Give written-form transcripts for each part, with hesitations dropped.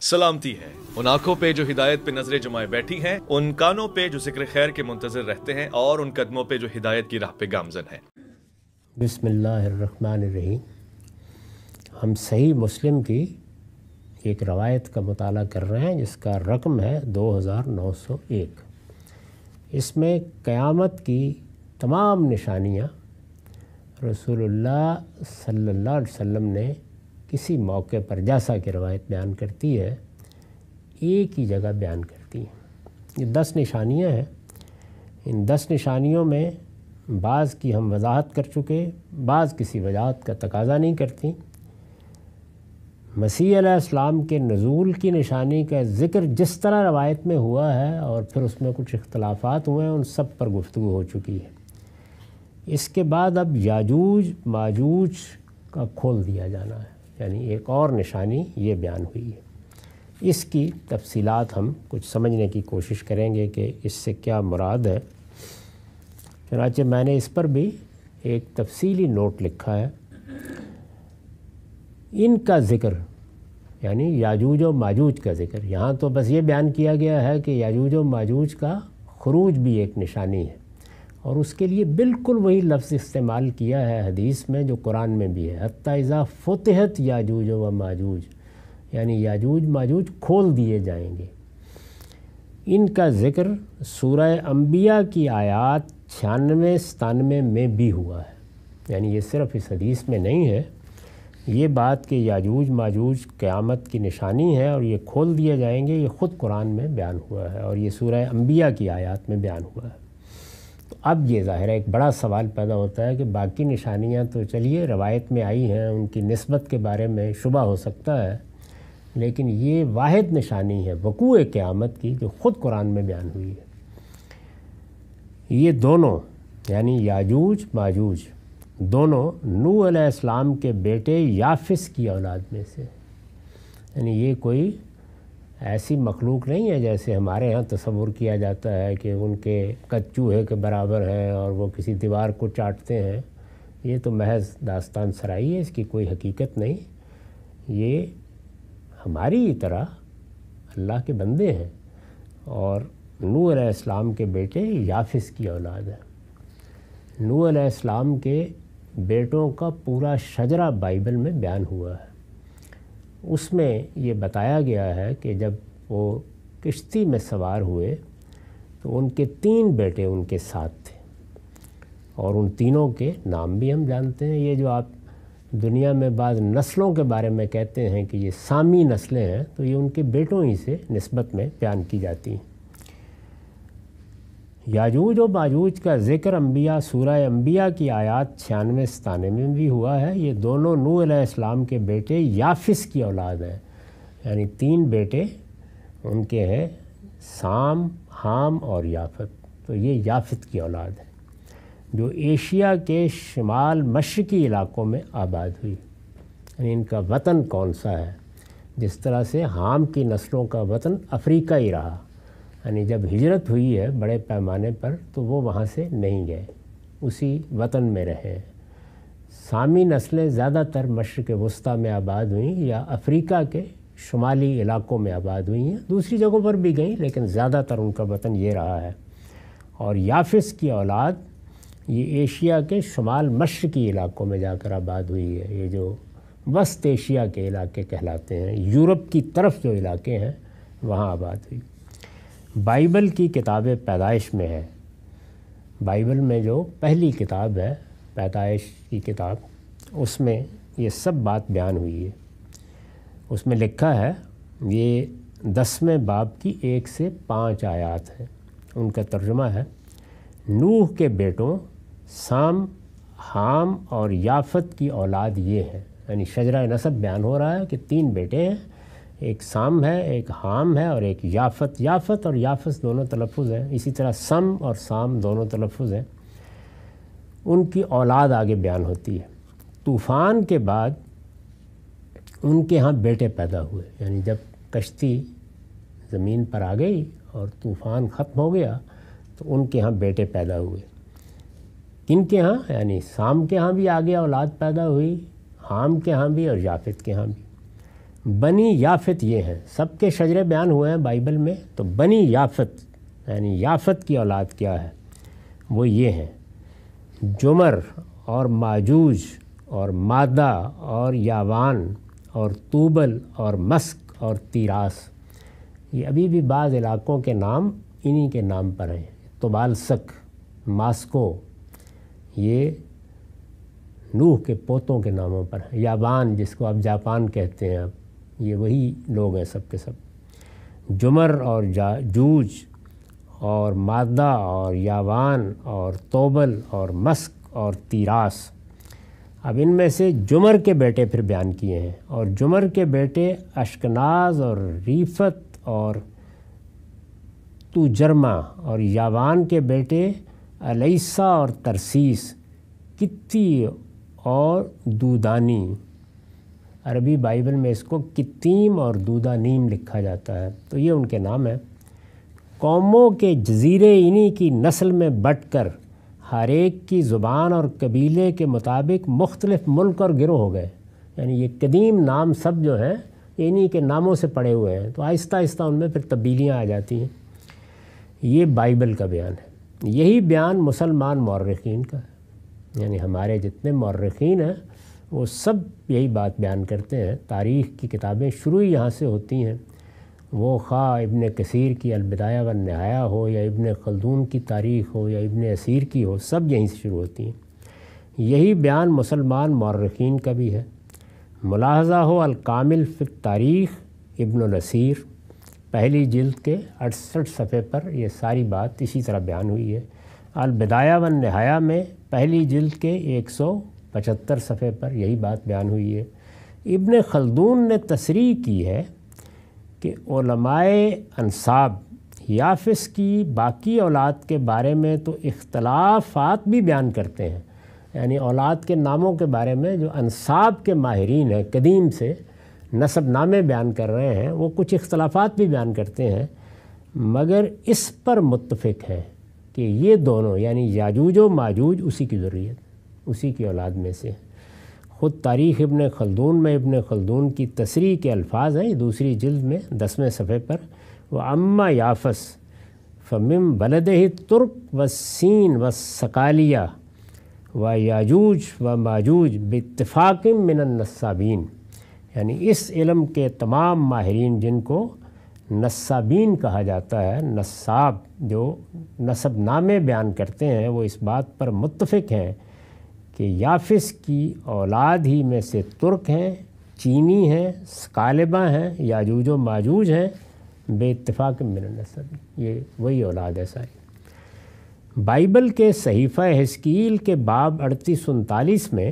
سلامتی ہے ان آنکھوں پہ جو ہدایت پہ نظریں جمائے بیٹھی ہیں، ان کانوں پہ جو ذکر خیر کے منتظر رہتے ہیں، اور ان قدموں پہ جو ہدایت کی راہ پہ گامزن ہیں۔ بسم اللہ الرحمن الرحیم۔ ہم صحیح مسلم کی ایک روایت کا مطالعہ کر رہے ہیں جس کا رقم ہے 2901۔ اس میں قیامت کی تمام نشانیاں رسول اللہ صلی اللہ علیہ وسلم نے کسی موقع پر، جیسا کہ روایت بیان کرتی ہے، ایک ہی جگہ بیان کرتی ہیں۔ یہ 10 نشانیاں ہیں۔ ان 10 نشانیوں میں بعض کی ہم وضاحت کر چکے، بعض کسی وضاحت کا تقاضا نہیں کرتی۔ مسیح علیہ السلام کے نزول کی نشانی کا ذکر جس طرح روایت میں ہوا ہے اور پھر اس میں کچھ اختلافات ہوئے ہیں، ان سب پر گفتگو ہو چکی ہے۔ اس کے بعد اب یاجوج ماجوج کا کھول دیا جانا ہے، یعنی ایک اور نشانی یہ بیان ہوئی ہے۔ اس کی تفصیلات ہم کچھ سمجھنے کی کوشش کریں گے کہ اس سے کیا مراد ہے۔ چنانچہ میں نے اس پر بھی ایک تفصیلی نوٹ لکھا ہے۔ ان کا ذکر، یعنی یاجوج و ماجوج کا ذکر، یہاں تو بس یہ بیان کیا گیا ہے کہ یاجوج و ماجوج کا خروج بھی ایک نشانی ہے، اور اس کے لیے بالکل وہی لفظ استعمال کیا ہے حدیث میں جو قرآن میں بھی ہے، حتی اذا فتحت یاجوج و ماجوج، یعنی یاجوج ماجوج کھول دیے جائیں گے۔ ان کا ذکر سورہ انبیاء کی آیات 96-97 میں بھی ہوا ہے، یعنی یہ صرف اس حدیث میں نہیں ہے۔ یہ بات کہ یاجوج ماجوج قیامت کی نشانی ہے اور یہ کھول دیے جائیں گے، یہ خود قرآن میں بیان ہوا ہے اور یہ سورہ انبیاء کی آیات میں بیان ہوا ہے۔ تو اب یہ ظاہر ہے ایک بڑا سوال پیدا ہوتا ہے کہ باقی نشانیاں تو چلیے روایت میں آئی ہیں، ان کی نسبت کے بارے میں شبہ ہو سکتا ہے، لیکن یہ واحد نشانی ہے وقوع قیامت کی جو خود قرآن میں بیان ہوئی ہے۔ یہ دونوں یعنی یاجوج ماجوج دونوں نوح علیہ السلام کے بیٹے یافس کی اولاد میں سے، یعنی یہ کوئی ایسی مخلوق نہیں ہے جیسے ہمارے ہاں تصور کیا جاتا ہے کہ ان کے قد چوہے کے برابر ہیں اور وہ کسی دیوار کو چاٹتے ہیں۔ یہ تو محض داستان سرائی ہے، اس کی کوئی حقیقت نہیں۔ یہ ہماری ہی طرح اللہ کے بندے ہیں، اور نوح علیہ السلام کے بیٹے یافس کی اولاد ہے۔ نوح علیہ السلام کے بیٹوں کا پورا شجرہ بائبل میں بیان ہوا ہے۔ اس میں یہ بتایا گیا ہے کہ جب وہ کشتی میں سوار ہوئے تو ان کے 3 بیٹے ان کے ساتھ تھے، اور ان تینوں کے نام بھی ہم جانتے ہیں۔ یہ جو آپ دنیا میں بعض نسلوں کے بارے میں کہتے ہیں کہ یہ سامی نسلیں ہیں، تو یہ ان کے بیٹوں ہی سے نسبت میں بیان کی جاتی ہیں۔ یاجوج و ماجوج کا ذکر سورہ انبیاء کی آیات 96-97 میں بھی ہوا ہے۔ یہ دونوں نوح علیہ السلام کے بیٹے یافس کی اولاد ہیں، یعنی 3 بیٹے ان کے ہیں، سام، حام اور یافت۔ تو یہ یافت کی اولاد ہے جو ایشیا کے شمال مشرقی علاقوں میں آباد ہوئی، یعنی ان کا وطن کون سا ہے؟ جس طرح سے حام کی نسلوں کا وطن افریقہ ہی رہا، یعنی جب ہجرت ہوئی ہے بڑے پیمانے پر تو وہ وہاں سے نہیں گئے، اسی وطن میں رہے۔ سامی نسلیں زیادہ تر مشرق وسطیٰ میں آباد ہوئیں یا افریقہ کے شمالی علاقوں میں آباد ہوئی ہیں، دوسری جگہوں پر بھی گئیں لیکن زیادہ تر ان کا وطن یہ رہا ہے۔ اور یافس کی اولاد یہ ایشیا کے شمال مشرقی علاقوں میں جا کر آباد ہوئی ہے، یہ جو وسط ایشیا کے علاقے کہلاتے ہیں، یورپ کی طرف جو علاقے ہیں وہاں آباد ہوئی۔ بائبل کی کتاب پیدائش میں ہے، بائبل میں جو پہلی کتاب ہے پیدائش کی کتاب، اس میں یہ سب بات بیان ہوئی ہے۔ اس میں لکھا ہے، یہ 10ویں باب کی 1 سے 5 آیات ہیں، ان کا ترجمہ ہے: نوح کے بیٹوں سام، حام اور یافت کی اولاد یہ ہیں، یعنی شجرہ نسب بیان ہو رہا ہے کہ 3 بیٹے ہیں، ایک سام ہے، ایک حام ہے اور ایک یافت۔ یافت اور یافس دونوں تلفظ ہیں، اسی طرح سم اور سام دونوں تلفظ ہیں۔ ان کی اولاد آگے بیان ہوتی ہے۔ طوفان کے بعد ان کے ہاں بیٹے پیدا ہوئے، یعنی جب کشتی زمین پر آ گئی اور طوفان ختم ہو گیا تو ان کے ہاں بیٹے پیدا ہوئے۔ کن کے ہاں؟ یعنی سام کے ہاں بھی آگے اولاد پیدا ہوئی، حام کے ہاں بھی اور یافت کے ہاں بھی۔ بنی یافت یہ ہیں، سب کے شجرے بیان ہوئے ہیں بائبل میں، تو بنی یافت یعنی یافت کی اولاد کیا ہے وہ یہ ہیں: جمر اور ماجوج اور مادہ اور یاوان اور توبل اور مسک اور تیراس۔ یہ ابھی بھی بعض علاقوں کے نام انہی کے نام پر ہیں۔ توبالسک، ماسکو، یہ نوح کے پوتوں کے ناموں پر ہیں۔ یاوان جس کو آپ جاپان کہتے ہیں، اب یہ وہی لوگ ہیں سب کے سب۔ جمر اور جوج اور مادہ اور یاوان اور توبل اور مسک اور تیراس۔ اب ان میں سے جمر کے بیٹے پھر بیان کیے ہیں، اور جمر کے بیٹے اشکناز اور ریفت اور توجرما، اور یاوان کے بیٹے الیسا اور ترسیس، کتی اور دودانی۔ عربی بائبل میں اس کو کتیم اور دودانیم لکھا جاتا ہے، تو یہ ان کے نام ہیں۔ قوموں کے جزیرے انہی کی نسل میں بٹ کر ہر ایک کی زبان اور قبیلے کے مطابق مختلف ملک اور گروہ ہو گئے۔ یعنی یہ قدیم نام سب جو ہیں انہی کے ناموں سے پڑے ہوئے ہیں، تو آہستہ آہستہ ان میں پھر تبدیلیاں آ جاتی ہیں۔ یہ بائبل کا بیان ہے۔ یہی بیان مسلمان مورخین کا ہے، یعنی ہمارے جتنے مورخین ہیں وہ سب یہی بات بیان کرتے ہیں۔ تاریخ کی کتابیں شروع ہی یہاں سے ہوتی ہیں، وہ خواہ ابن کثیر کی البدایہ والنہایہ ہو یا ابن خلدون کی تاریخ ہو یا ابن اسیر کی ہو، سب یہیں سے شروع ہوتی ہیں۔ یہی بیان مسلمان مورخین کا بھی ہے۔ ملاحظہ ہو الکامل فی التاریخ ابن الاسیر، پہلی جلد کے 68 صفحے پر یہ ساری بات اسی طرح بیان ہوئی ہے۔ البدایہ والنہایہ میں پہلی جلد کے 175 صفحے پر یہی بات بیان ہوئی ہے۔ ابن خلدون نے تصریح کی ہے کہ علماء انساب یافس کی باقی اولاد کے بارے میں تو اختلافات بھی بیان کرتے ہیں، یعنی اولاد کے ناموں کے بارے میں جو انساب کے ماہرین ہیں، قدیم سے نسب نامے بیان کر رہے ہیں، وہ کچھ اختلافات بھی بیان کرتے ہیں، مگر اس پر متفق ہیں کہ یہ دونوں یعنی یاجوج و ماجوج اسی کی ذریت، اسی کی اولاد میں سے۔ خود تاریخ ابن خلدون میں ابن خلدون کی تصریح کے الفاظ ہیں، دوسری جلد میں 10ویں صفحے پر: وَأَمَّا یافس فَمِن بَلَدِهِ تُرْک وَالسین وَالسَّقَالِیَہ وَیاجوج وَماجوج بِاتِّفَاقٍ مِّنَ النَّسَّابِین۔ یعنی اس علم کے تمام ماہرین جن کو نسابین کہا جاتا ہے، نساب جو نسب نامے بیان کرتے ہیں، وہ اس بات پر متفق ہیں کہ یافس کی اولاد ہی میں سے ترک ہیں، چینی ہیں، سکالبہ ہیں، یاجوج و ماجوج ہیں، بے اتفاق من النسب، یہ وہی اولاد ہے ساری۔ بائبل کے صحیفہ حزقیل کے باب 38-39 میں،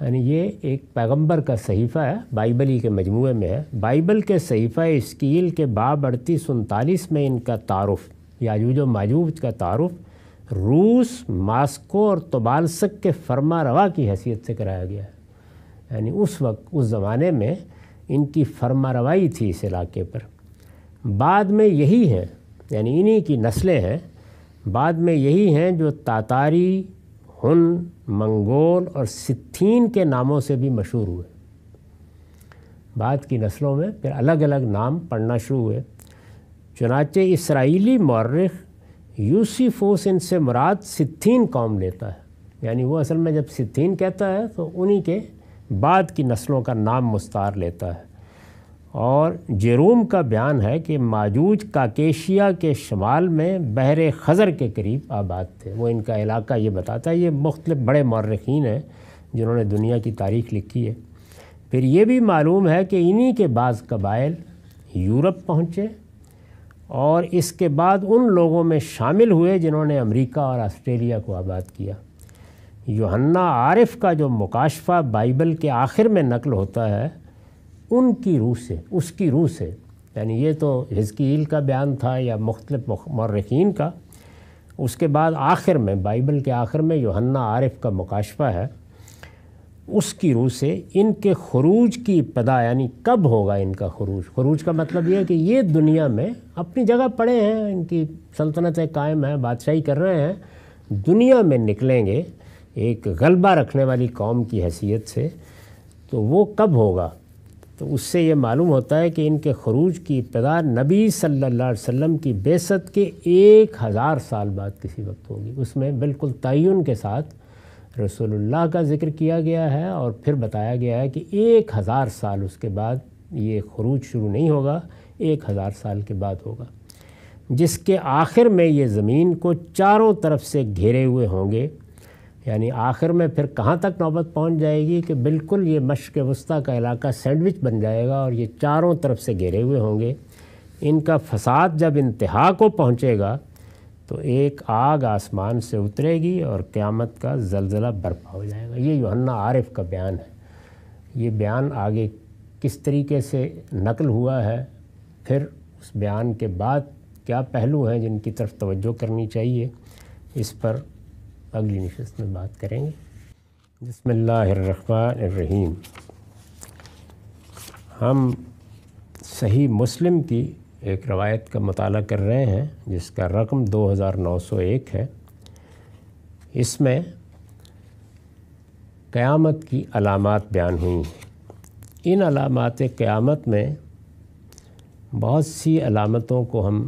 یعنی یہ ایک پیغمبر کا صحیفہ ہے، بائبل ہی کے مجموعے میں ہے۔ بائبل کے صحیفہ حزقیل کے باب 38-39 میں ان کا تعارف، یاجوج و ماجوج کا تعارف، روس، ماسکو اور توبالسک کے فرما روا کی حیثیت سے کرایا گیا ہے۔ یعنی اس وقت، اس زمانے میں ان کی فرما روائی تھی اس علاقے پر۔ بعد میں یہی ہیں، یعنی انہی کی نسلیں ہیں، بعد میں یہی ہیں جو تاتاری، ہن، منگول اور ستھین کے ناموں سے بھی مشہور ہوئے۔ بعد کی نسلوں میں پھر الگ الگ نام پڑھنا شروع ہوئے۔ چنانچہ اسرائیلی مورخ یوسیفوس ان سے مراد ستھین قوم لیتا ہے، یعنی وہ اصل میں جب ستھین کہتا ہے تو انہی کے بعد کی نسلوں کا نام مستعار لیتا ہے۔ اور جیروم کا بیان ہے کہ ماجوج کاکیشیا کے شمال میں بحر خزر کے قریب آباد تھے، وہ ان کا علاقہ یہ بتاتا ہے۔ یہ مختلف بڑے مورخین ہیں جنہوں نے دنیا کی تاریخ لکھی ہے۔ پھر یہ بھی معلوم ہے کہ انہی کے بعض قبائل یورپ پہنچے اور اس کے بعد ان لوگوں میں شامل ہوئے جنہوں نے امریکہ اور آسٹریلیا کو آباد کیا۔ یوحنا عارف کا جو مکاشفہ بائبل کے آخر میں نقل ہوتا ہے، ان کی روح سے، اس کی روح سے، یعنی یہ تو حزقیل کا بیان تھا یا مختلف مورخین کا، اس کے بعد آخر میں، بائبل کے آخر میں یوحنا عارف کا مکاشفہ ہے، اس کی روح سے ان کے خروج کی ابتدا، یعنی کب ہوگا ان کا خروج۔ خروج کا مطلب یہ ہے کہ یہ دنیا میں اپنی جگہ پڑے ہیں، ان کی سلطنتیں قائم ہیں، بادشاہی کر رہے ہیں، دنیا میں نکلیں گے ایک غلبہ رکھنے والی قوم کی حیثیت سے۔ تو وہ کب ہوگا؟ تو اس سے یہ معلوم ہوتا ہے کہ ان کے خروج کی ابتدا نبی صلی اللہ علیہ وسلم کی بعثت کے 1000 سال بعد کسی وقت ہوگی۔ اس میں بالکل تعین کے ساتھ رسول اللہ کا ذکر کیا گیا ہے، اور پھر بتایا گیا ہے کہ 1000 سال اس کے بعد یہ خروج شروع نہیں ہوگا، 1000 سال کے بعد ہوگا، جس کے آخر میں یہ زمین کو چاروں طرف سے گھیرے ہوئے ہوں گے۔ یعنی آخر میں پھر کہاں تک نوبت پہنچ جائے گی کہ بالکل یہ مشرق وسطیٰ کا علاقہ سینڈوچ بن جائے گا، اور یہ چاروں طرف سے گھیرے ہوئے ہوں گے۔ ان کا فساد جب انتہا کو پہنچے گا تو ایک آگ آسمان سے اترے گی اور قیامت کا زلزلہ برپا ہو جائے گا۔ یہ یوحنا عارف کا بیان ہے۔ یہ بیان آگے کس طریقے سے نقل ہوا ہے، پھر اس بیان کے بعد کیا پہلو ہیں جن کی طرف توجہ کرنی چاہیے، اس پر اگلی نشست میں بات کریں گے۔ بسم اللہ الرحمن الرحیم۔ ہم صحیح مسلم کی ایک روایت کا مطالعہ کر رہے ہیں جس کا رقم 2901 ہے۔ اس میں قیامت کی علامات بیان ہوئی ہیں۔ ان علامات قیامت میں بہت سی علامتوں کو ہم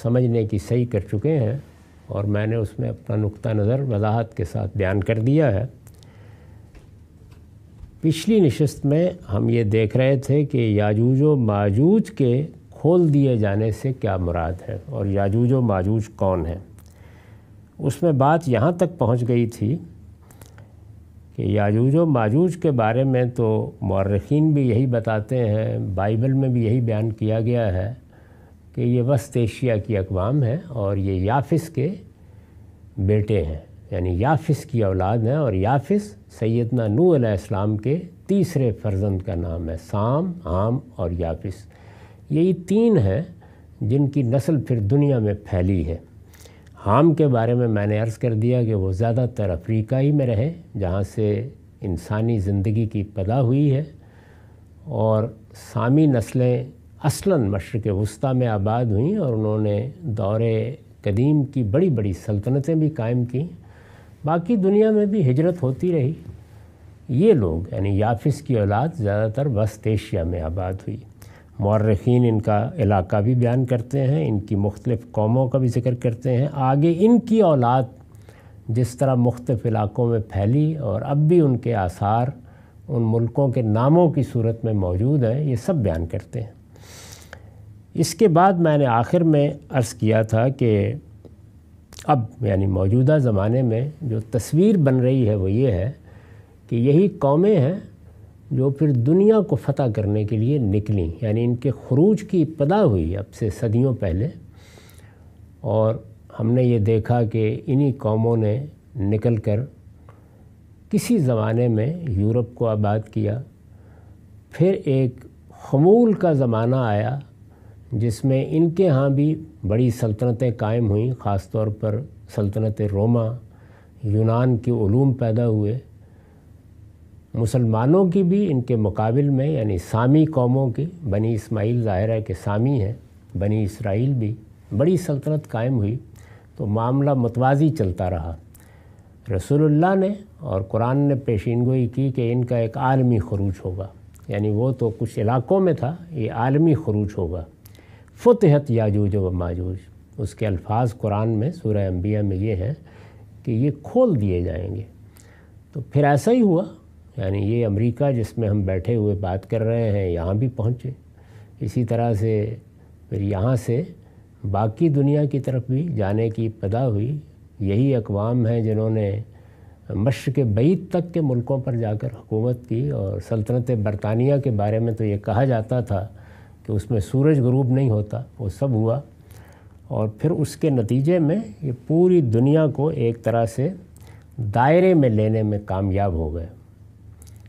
سمجھنے کی صحیح کر چکے ہیں، اور میں نے اس میں اپنا نقطہ نظر وضاحت کے ساتھ بیان کر دیا ہے۔ پچھلی نشست میں ہم یہ دیکھ رہے تھے کہ یاجوج و ماجوج کے کھول دیے جانے سے کیا مراد ہے، اور یاجوج و ماجوج کون ہیں۔ اس میں بات یہاں تک پہنچ گئی تھی کہ یاجوج و ماجوج کے بارے میں تو مورخین بھی یہی بتاتے ہیں، بائبل میں بھی یہی بیان کیا گیا ہے کہ یہ وسط ایشیا کی اقوام ہے، اور یہ یافس کے بیٹے ہیں، یعنی یافس کی اولاد ہیں، اور یافس سیدنا نوح علیہ السلام کے تیسرے فرزند کا نام ہے۔ سام، حام اور یافس، یہی 3 ہیں جن کی نسل پھر دنیا میں پھیلی ہے۔ حام کے بارے میں نے عرض کر دیا کہ وہ زیادہ تر افریقہ ہی میں رہے جہاں سے انسانی زندگی کی ابتدا ہوئی ہے، اور سامی نسلیں اصلاً مشرق وسطیٰ میں آباد ہوئیں، اور انہوں نے دور قدیم کی بڑی بڑی سلطنتیں بھی قائم کیں۔ باقی دنیا میں بھی ہجرت ہوتی رہی۔ یہ لوگ یعنی یافس کی اولاد زیادہ تر وسط ایشیا میں آباد ہوئی۔ مورخین ان کا علاقہ بھی بیان کرتے ہیں، ان کی مختلف قوموں کا بھی ذکر کرتے ہیں۔ آگے ان کی اولاد جس طرح مختلف علاقوں میں پھیلی، اور اب بھی ان کے آثار ان ملکوں کے ناموں کی صورت میں موجود ہیں، یہ سب بیان کرتے ہیں۔ اس کے بعد میں نے آخر میں عرض کیا تھا کہ اب یعنی موجودہ زمانے میں جو تصویر بن رہی ہے وہ یہ ہے کہ یہی قومیں ہیں جو پھر دنیا کو فتح کرنے کے لیے نکلیں، یعنی ان کے خروج کی ابتدا ہوئی اب سے صدیوں پہلے، اور ہم نے یہ دیکھا کہ انہی قوموں نے نکل کر کسی زمانے میں یورپ کو آباد کیا۔ پھر ایک خمول کا زمانہ آیا جس میں ان کے ہاں بھی بڑی سلطنتیں قائم ہوئیں، خاص طور پر سلطنت روما، یونان کے علوم پیدا ہوئے۔ مسلمانوں کی بھی ان کے مقابل میں یعنی سامی قوموں کی، بنی اسماعیل ظاہر ہے کہ سامی ہیں، بنی اسرائیل بھی بڑی سلطنت قائم ہوئی، تو معاملہ متوازی چلتا رہا۔ رسول اللہ نے اور قرآن نے پیشین گوئی کی کہ ان کا ایک عالمی خروج ہوگا، یعنی وہ تو کچھ علاقوں میں تھا، یہ عالمی خروج ہوگا۔ فتحت یاجوج و ماجوج، اس کے الفاظ قرآن میں سورہ انبیاء میں یہ ہیں کہ یہ کھول دیے جائیں گے۔ تو پھر ایسا ہی ہوا، یعنی یہ امریکہ جس میں ہم بیٹھے ہوئے بات کر رہے ہیں یہاں بھی پہنچے، اسی طرح سے پھر یہاں سے باقی دنیا کی طرف بھی جانے کی ابتدا ہوئی۔ یہی اقوام ہیں جنہوں نے مشرق بعید تک کے ملکوں پر جا کر حکومت کی، اور سلطنت برطانیہ کے بارے میں تو یہ کہا جاتا تھا کہ اس میں سورج غروب نہیں ہوتا، وہ سب ہوا، اور پھر اس کے نتیجے میں یہ پوری دنیا کو ایک طرح سے دائرے میں لینے میں کامیاب ہو گئے،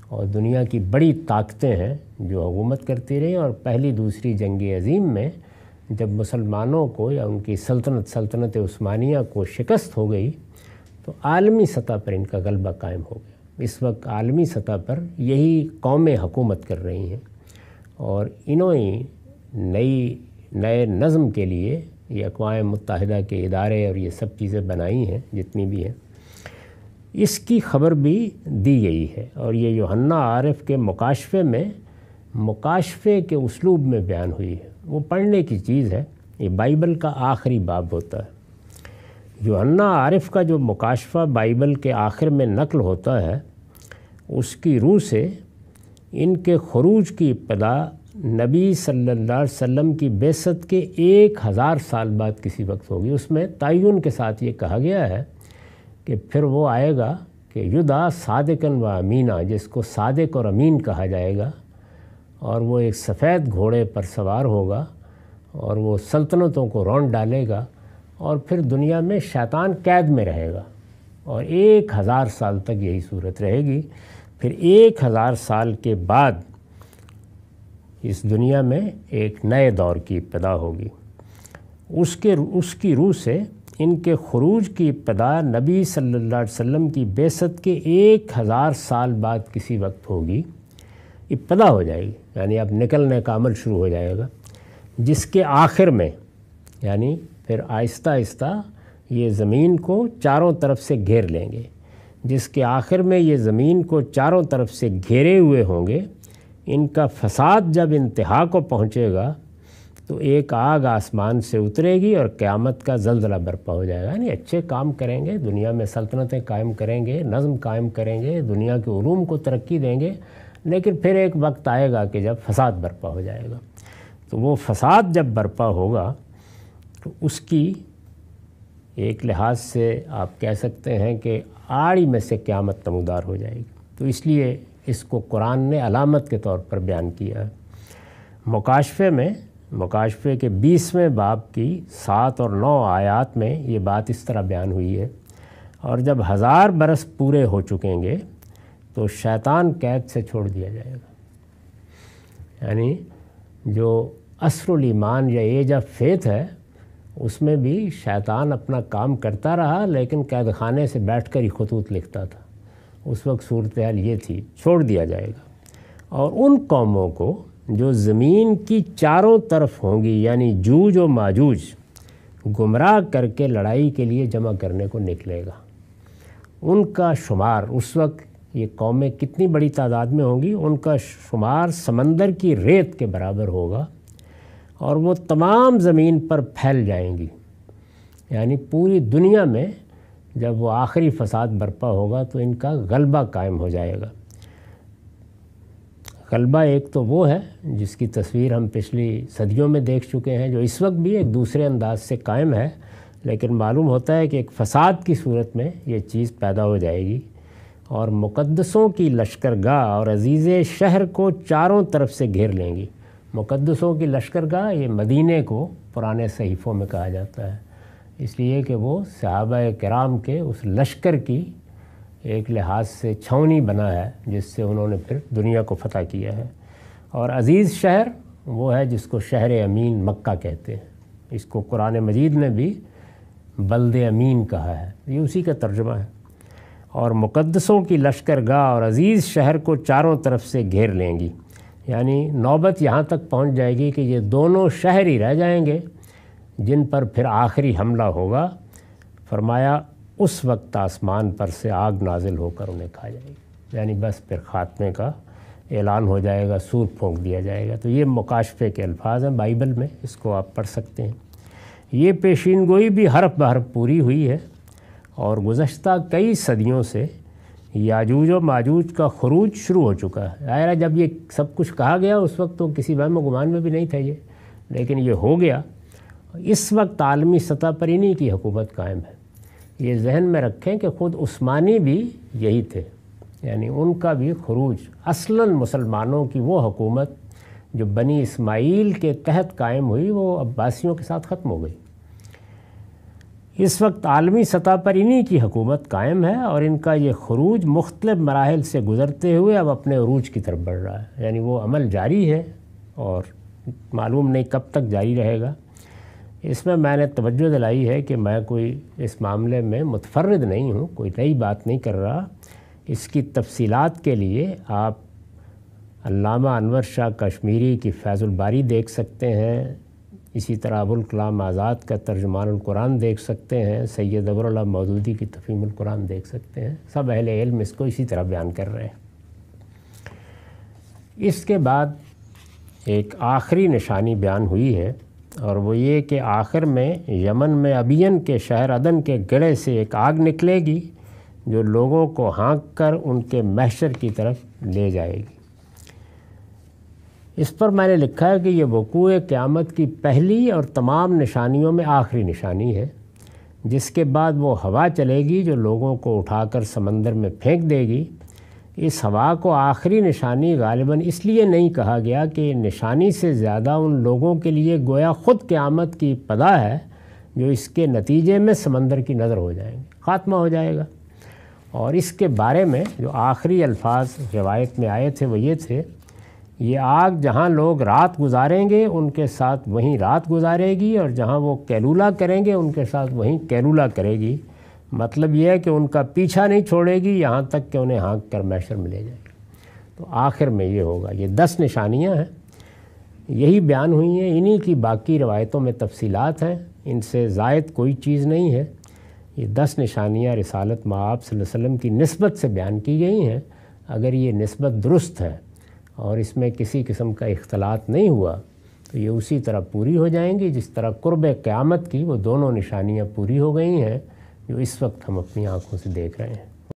اور دنیا کی بڑی طاقتیں ہیں جو حکومت کرتی رہیں۔ اور پہلی دوسری جنگ عظیم میں جب مسلمانوں کو یا ان کی سلطنت عثمانیہ کو شکست ہو گئی تو عالمی سطح پر ان کا غلبہ قائم ہو گیا۔ اس وقت عالمی سطح پر یہی قومیں حکومت کر رہی ہیں، اور انہوں ہی نئے نظم کے لیے یہ اقوام متحدہ کے ادارے اور یہ سب چیزیں بنائی ہیں جتنی بھی ہیں۔ اس کی خبر بھی دی گئی ہے، اور یہ یوحنا عارف کے مکاشفے میں مکاشفے کے اسلوب میں بیان ہوئی ہے۔ وہ پڑھنے کی چیز ہے، یہ بائبل کا آخری باب ہوتا ہے۔ یوحنا عارف کا جو مکاشفہ بائبل کے آخر میں نقل ہوتا ہے، اس کی روح سے ان کے خروج کی ابتدا نبی صلی اللہ علیہ وسلم کی بعثت کے 1000 سال بعد کسی وقت ہوگی۔ اس میں تعین کے ساتھ یہ کہا گیا ہے کہ پھر وہ آئے گا کہ یدعا صادقاً و امینہ، جس کو صادق اور امین کہا جائے گا، اور وہ ایک سفید گھوڑے پر سوار ہوگا اور وہ سلطنتوں کو رونڈ ڈالے گا، اور پھر دنیا میں شیطان قید میں رہے گا، اور 1000 سال تک یہی صورت رہے گی۔ پھر 1000 سال کے بعد اس دنیا میں ایک نئے دور کی ابتدا ہوگی۔ اس کی روح سے ان کے خروج کی ابتدا نبی صلی اللہ علیہ وسلم کی بعثت کے 1000 سال بعد کسی وقت ہوگی، ابتدا ہو جائے گی، یعنی اب نکلنے کا عمل شروع ہو جائے گا، جس کے آخر میں یعنی پھر آہستہ آہستہ یہ زمین کو چاروں طرف سے گھیر لیں گے، جس کے آخر میں یہ زمین کو چاروں طرف سے گھیرے ہوئے ہوں گے۔ ان کا فساد جب انتہا کو پہنچے گا تو ایک آگ آسمان سے اترے گی اور قیامت کا زلزلہ برپا ہو جائے گا، یعنی اچھے کام کریں گے، دنیا میں سلطنتیں قائم کریں گے، نظم قائم کریں گے، دنیا کے علوم کو ترقی دیں گے، لیکن پھر ایک وقت آئے گا کہ جب فساد برپا ہو جائے گا۔ تو وہ فساد جب برپا ہوگا تو اس کی ایک لحاظ سے آپ کہہ سکتے ہیں کہ آڑی میں سے قیامت نمودار ہو جائے گی۔ تو اس لیے اس کو قرآن نے علامت کے طور پر بیان کیا ہے۔ مکاشفے کے 20ویں باب کی 7 اور 9 آیات میں یہ بات اس طرح بیان ہوئی ہے، اور جب 1000 برس پورے ہو چکیں گے تو شیطان قید سے چھوڑ دیا جائے گا۔ یعنی جو عصر الایمان یا ایج آف فیتھ ہے، اس میں بھی شیطان اپنا کام کرتا رہا، لیکن قید خانے سے بیٹھ کر ہی خطوط لکھتا تھا۔ اس وقت صورتحال یہ تھی، چھوڑ دیا جائے گا۔ اور ان قوموں کو جو زمین کی چاروں طرف ہوں گی، یعنی جوج و ماجوج، گمراہ کر کے لڑائی کے لیے جمع کرنے کو نکلے گا۔ ان کا شمار اس وقت، یہ قومیں کتنی بڑی تعداد میں ہوں گی، ان کا شمار سمندر کی ریت کے برابر ہوگا، اور وہ تمام زمین پر پھیل جائیں گی۔ یعنی پوری دنیا میں جب وہ آخری فساد برپا ہوگا تو ان کا غلبہ قائم ہو جائے گا۔ غلبہ ایک تو وہ ہے جس کی تصویر ہم پچھلی صدیوں میں دیکھ چکے ہیں، جو اس وقت بھی ایک دوسرے انداز سے قائم ہے، لیکن معلوم ہوتا ہے کہ ایک فساد کی صورت میں یہ چیز پیدا ہو جائے گی، اور مقدسوں کی لشکرگاہ اور عزیز شہر کو چاروں طرف سے گھیر لیں گی۔ مقدسوں کی لشکرگاہ، یہ مدینے کو پرانے صحیفوں میں کہا جاتا ہے، اس لیے کہ وہ صحابہ کرام کے اس لشکر کی ایک لحاظ سے چھاؤنی بنا ہے، جس سے انہوں نے پھر دنیا کو فتح کیا ہے۔ اور عزیز شہر وہ ہے جس کو شہر امین مکہ کہتے ہیں، اس کو قرآن مجید نے بھی بلد امین کہا ہے، یہ اسی کا ترجمہ ہے۔ اور مقدسوں کی لشکرگاہ اور عزیز شہر کو چاروں طرف سے گھیر لیں گی، یعنی نوبت یہاں تک پہنچ جائے گی کہ یہ دونوں شہر ہی رہ جائیں گے جن پر پھر آخری حملہ ہوگا۔ فرمایا اس وقت آسمان پر سے آگ نازل ہو کر انہیں کھا جائے گی، یعنی بس پھر خاتمے کا اعلان ہو جائے گا، سور پھونک دیا جائے گا۔ تو یہ مکاشفے کے الفاظ ہیں بائبل میں، اس کو آپ پڑھ سکتے ہیں۔ یہ پیشین گوئی بھی حرف بحرف پوری ہوئی ہے، اور گزشتہ کئی صدیوں سے یاجوج و ماجوج کا خروج شروع ہو چکا ہے۔ ظاہر ہے جب یہ سب کچھ کہا گیا اس وقت تو کسی وہم و گمان میں بھی نہیں تھا یہ، لیکن یہ ہو گیا۔ اس وقت عالمی سطح پر انہی کی حکومت قائم ہے۔ یہ ذہن میں رکھیں کہ خود عثمانی بھی یہی تھے، یعنی ان کا بھی خروج، اصلاً مسلمانوں کی وہ حکومت جو بنی اسماعیل کے تحت قائم ہوئی، وہ عباسیوں کے ساتھ ختم ہو گئی۔ اس وقت عالمی سطح پر انہی کی حکومت قائم ہے، اور ان کا یہ خروج مختلف مراحل سے گزرتے ہوئے اب اپنے عروج کی طرف بڑھ رہا ہے، یعنی وہ عمل جاری ہے اور معلوم نہیں کب تک جاری رہے گا۔ اس میں نے توجہ دلائی ہے کہ میں کوئی اس معاملے میں متفرد نہیں ہوں، کوئی نئی بات نہیں کر رہا۔ اس کی تفصیلات کے لیے آپ علامہ انور شاہ کشمیری کی فیض الباری دیکھ سکتے ہیں، اسی طرح ابوالکلام آزاد کا ترجمان القرآن دیکھ سکتے ہیں، سید ابواللہ مودودی کی تفہیم القرآن دیکھ سکتے ہیں، سب اہل علم اس کو اسی طرح بیان کر رہے ہیں۔ اس کے بعد ایک آخری نشانی بیان ہوئی ہے، اور وہ یہ کہ آخر میں یمن میں ابین کے شہر عدن کے گڑھے سے ایک آگ نکلے گی جو لوگوں کو ہانک کر ان کے محشر کی طرف لے جائے گی۔ اس پر میں نے لکھا ہے کہ یہ وقوع قیامت کی پہلی اور تمام نشانیوں میں آخری نشانی ہے، جس کے بعد وہ ہوا چلے گی جو لوگوں کو اٹھا کر سمندر میں پھینک دے گی۔ اس ہوا کو آخری نشانی غالباً اس لیے نہیں کہا گیا کہ نشانی سے زیادہ ان لوگوں کے لیے گویا خود قیامت کی ابتدا ہے جو اس کے نتیجے میں سمندر کی نظر ہو جائیں گے، خاتمہ ہو جائے گا۔ اور اس کے بارے میں جو آخری الفاظ روایت میں آئے تھے وہ یہ تھے، یہ آگ جہاں لوگ رات گزاریں گے ان کے ساتھ وہیں رات گزارے گی، اور جہاں وہ قیلولہ کریں گے ان کے ساتھ وہیں قیلولہ کرے گی۔ مطلب یہ ہے کہ ان کا پیچھا نہیں چھوڑے گی یہاں تک کہ انہیں ہانک کر محشر میں لے جائے گی۔ تو آخر میں یہ ہوگا۔ یہ 10 نشانیاں ہیں، یہی بیان ہوئی ہیں، انہی کی باقی روایتوں میں تفصیلات ہیں، ان سے زائد کوئی چیز نہیں ہے۔ یہ 10 نشانیاں رسالت مآب صلی اللہ علیہ وسلم کی نسبت سے بیان کی گئی ہیں۔ اگر یہ نسبت درست ہے اور اس میں کسی قسم کا اختلاط نہیں ہوا تو یہ اسی طرح پوری ہو جائیں گی جس طرح قرب قیامت کی وہ دونوں نشانیاں پوری ہو گئی ہیں جو اس وقت ہم اپنی آنکھوں سے دیکھ رہے ہیں۔